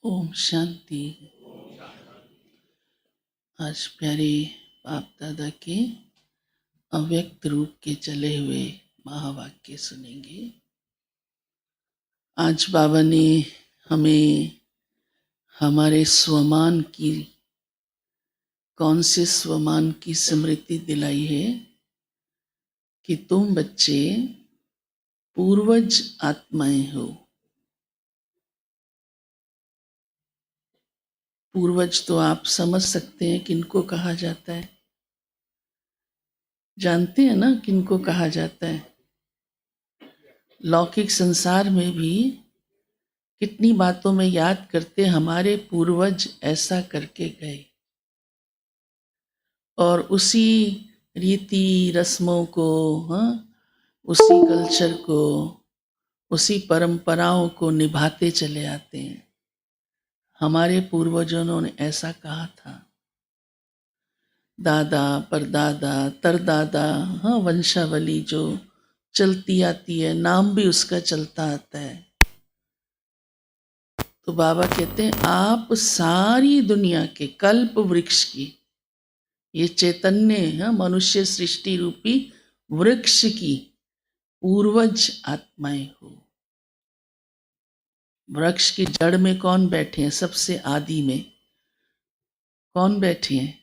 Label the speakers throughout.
Speaker 1: ओम शांति। आज प्यारे बाप दादा के अव्यक्त रूप के चले हुए महावाक्य सुनेंगे। आज बाबा ने हमें हमारे स्वमान की कौन से स्वमान की स्मृति दिलाई है कि तुम बच्चे पूर्वज आत्माएं हो। पूर्वज तो आप समझ सकते हैं किनको कहा जाता है, जानते हैं ना किनको कहा जाता है। लौकिक संसार में भी कितनी बातों में याद करते हमारे पूर्वज ऐसा करके गए, और उसी रीति रस्मों को, उसी कल्चर को, उसी परंपराओं को निभाते चले आते हैं। हमारे पूर्वजों ने ऐसा कहा था, दादा परदादा तरदादा, वंशावली जो चलती आती है, नाम भी उसका चलता आता है। तो बाबा कहते हैं आप सारी दुनिया के कल्प वृक्ष की, ये चैतन्य है मनुष्य सृष्टि रूपी वृक्ष की पूर्वज आत्माएं हो। वृक्ष की जड़ में कौन बैठे हैं? सबसे आदि में कौन बैठे हैं?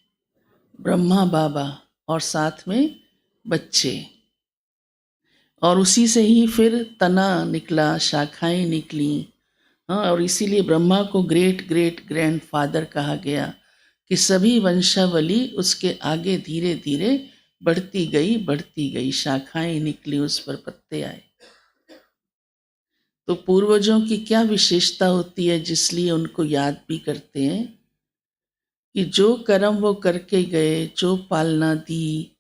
Speaker 1: ब्रह्मा बाबा, और साथ में बच्चे। और उसी से ही फिर तना निकला, शाखाएं निकली। और इसीलिए ब्रह्मा को ग्रेट ग्रेट ग्रैंडफादर कहा गया कि सभी वंशावली उसके आगे धीरे धीरे बढ़ती गई, शाखाएं निकली, उस पर पत्ते आए। तो पूर्वजों की क्या विशेषता होती है जिसलिए उनको याद भी करते हैं कि जो कर्म वो करके गए, जो पालना दी,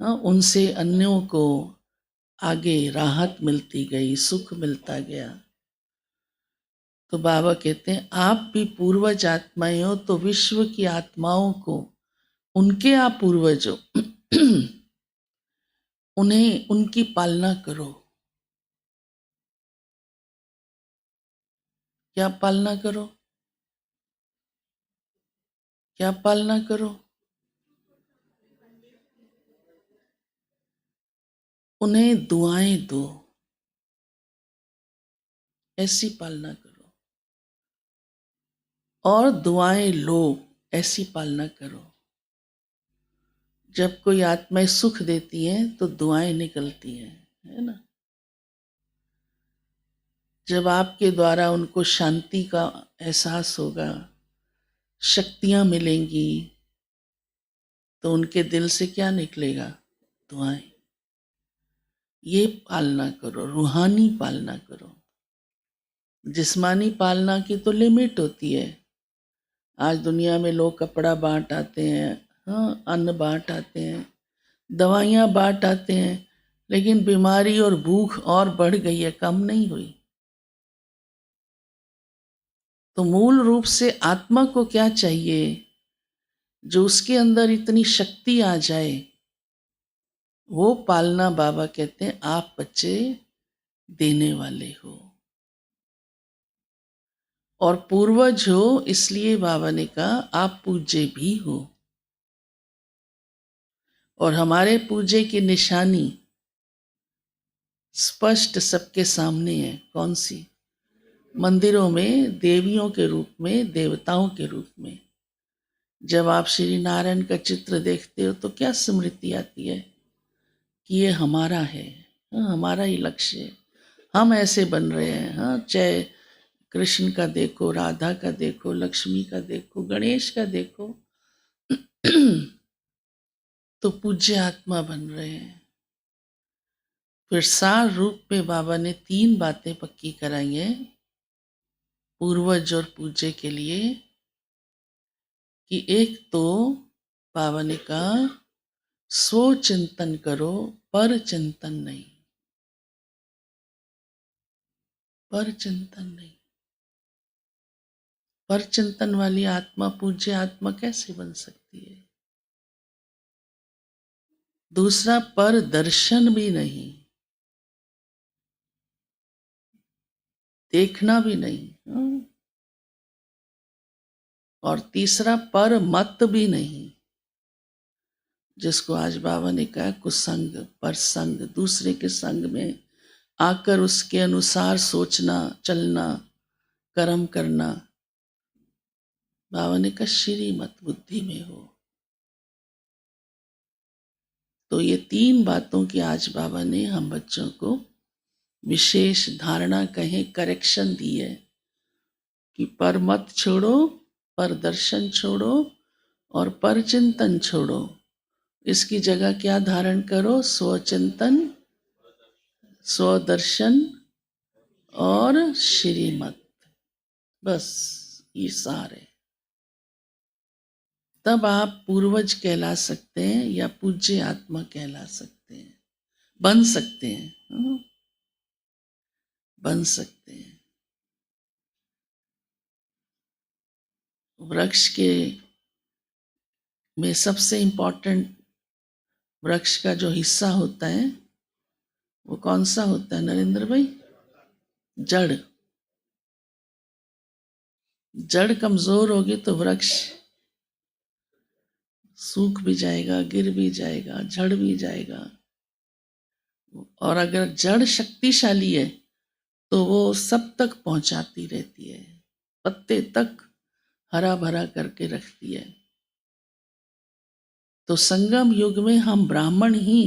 Speaker 1: उनसे अन्यों को आगे राहत मिलती गई, सुख मिलता गया। तो बाबा कहते हैं आप भी पूर्वज आत्माएं हो, तो विश्व की आत्माओं को उनके आप पूर्वज हो, उन्हें उनकी पालना करो। क्या पालना करो? क्या पालना करो? उन्हें दुआएं दो, ऐसी पालना करो। और दुआएं लो, ऐसी पालना करो। जब कोई आत्माएं सुख देती हैं तो दुआएं निकलती हैं, है ना। जब आपके द्वारा उनको शांति का एहसास होगा, शक्तियां मिलेंगी, तो उनके दिल से क्या निकलेगा? दुआएं। ये पालना करो, रूहानी पालना करो। जिस्मानी पालना की तो लिमिट होती है। आज दुनिया में लोग कपड़ा बांट आते हैं, अन्न बांट आते हैं, दवाइयाँ बांट आते हैं, लेकिन बीमारी और भूख और बढ़ गई है, कम नहीं हुई। तो मूल रूप से आत्मा को क्या चाहिए? जो उसके अंदर इतनी शक्ति आ जाए, वो पालना बाबा कहते हैं आप बच्चे देने वाले हो। और पूर्वज हो, इसलिए बाबा ने कहा आप पूज्य भी हो। और हमारे पूजे की निशानी स्पष्ट सबके सामने है। कौन सी? मंदिरों में देवियों के रूप में, देवताओं के रूप में। जब आप श्री नारायण का चित्र देखते हो तो क्या स्मृति आती है कि ये हमारा है, हमारा ही लक्ष्य है, हम ऐसे बन रहे हैं। चाहे कृष्ण का देखो, राधा का देखो, लक्ष्मी का देखो, गणेश का देखो, तो पूज्य आत्मा बन रहे हैं। फिर सार रूप में बाबा ने 3 बातें पक्की कराई हैं पूर्वज और पूज्य के लिए कि एक तो बाबा ने कहा स्व चिंतन करो, पर चिंतन नहीं। पर चिंतन नहीं। पर चिंतन वाली आत्मा पूज्य आत्मा कैसे बन सकती है? दूसरा, पर दर्शन भी नहीं, देखना भी नहीं। और तीसरा पर मत भी नहीं, जिसको आज बाबा ने कहा कुसंग पर संग, दूसरे के संग में आकर उसके अनुसार सोचना, चलना, कर्म करना। बाबा ने कहा श्रीमत बुद्धि में हो। तो ये 3 बातों की आज बाबा ने हम बच्चों को विशेष धारणा कहें, करेक्शन दी है कि पर मत छोड़ो, पर दर्शन छोड़ो और पर चिंतन छोड़ो। इसकी जगह क्या धारण करो? स्वचिंतन, स्वदर्शन और श्रीमत। बस ये सार है। तब आप पूर्वज कहला सकते हैं या पूज्य आत्मा कहला सकते हैं, बन सकते हैं। बन सकते हैं। वृक्ष के में सबसे इम्पोर्टेंट वृक्ष का जो हिस्सा होता है वो कौन सा होता है नरेंद्र भाई? जड़। जड़ कमजोर होगी तो वृक्ष सूख भी जाएगा, गिर भी जाएगा, झड़ भी जाएगा। और अगर जड़ शक्तिशाली है तो वो सब तक पहुंचाती रहती है, पत्ते तक हरा भरा करके रखती है। तो संगम युग में हम ब्राह्मण ही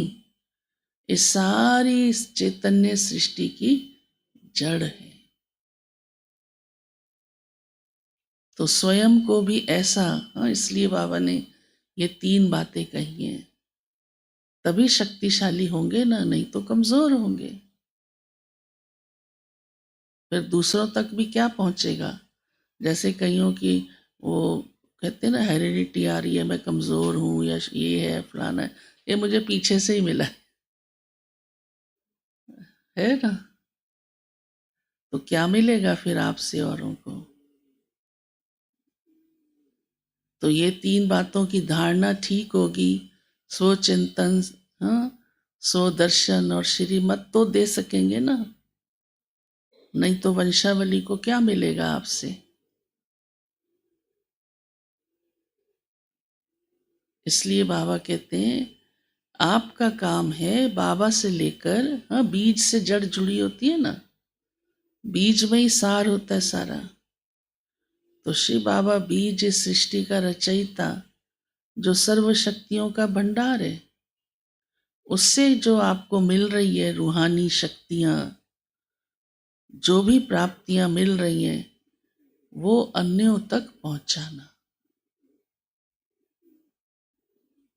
Speaker 1: इस सारी चैतन्य सृष्टि की जड़ है। तो स्वयं को भी ऐसा, इसलिए बाबा ने ये 3 बातें कही हैं, तभी शक्तिशाली होंगे ना, नहीं तो कमजोर होंगे। फिर दूसरों तक भी क्या पहुंचेगा? जैसे कईयों की वो कहते हैं ना हेरिडिटी आ रही है, मैं कमजोर हूं या ये है फलाना है, ये मुझे पीछे से ही मिला है ना। तो क्या मिलेगा फिर आपसे औरों को? तो ये 3 बातों की धारणा ठीक होगी, स्वचिंतन, हाँ, स्वदर्शन और श्रीमत तो दे सकेंगे ना, नहीं तो वंशावली को क्या मिलेगा आपसे। इसलिए बाबा कहते हैं आपका काम है बाबा से लेकर, हाँ, बीज से जड़ जुड़ी होती है ना, बीज में ही सार होता है सारा। तो श्री बाबा बीज इस सृष्टि का रचयिता, जो सर्व शक्तियों का भंडार है, उससे जो आपको मिल रही है रूहानी शक्तियां, जो भी प्राप्तियां मिल रही हैं, वो अन्यों तक पहुंचाना,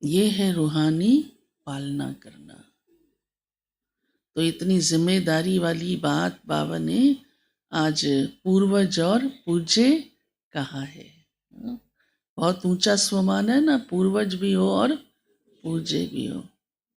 Speaker 1: ये है रूहानी पालना करना। तो इतनी जिम्मेदारी वाली बात बाबा ने आज पूर्वज और पूज्य कहा है। बहुत ऊंचा स्वमान है ना, पूर्वज भी हो और पूज्य भी हो।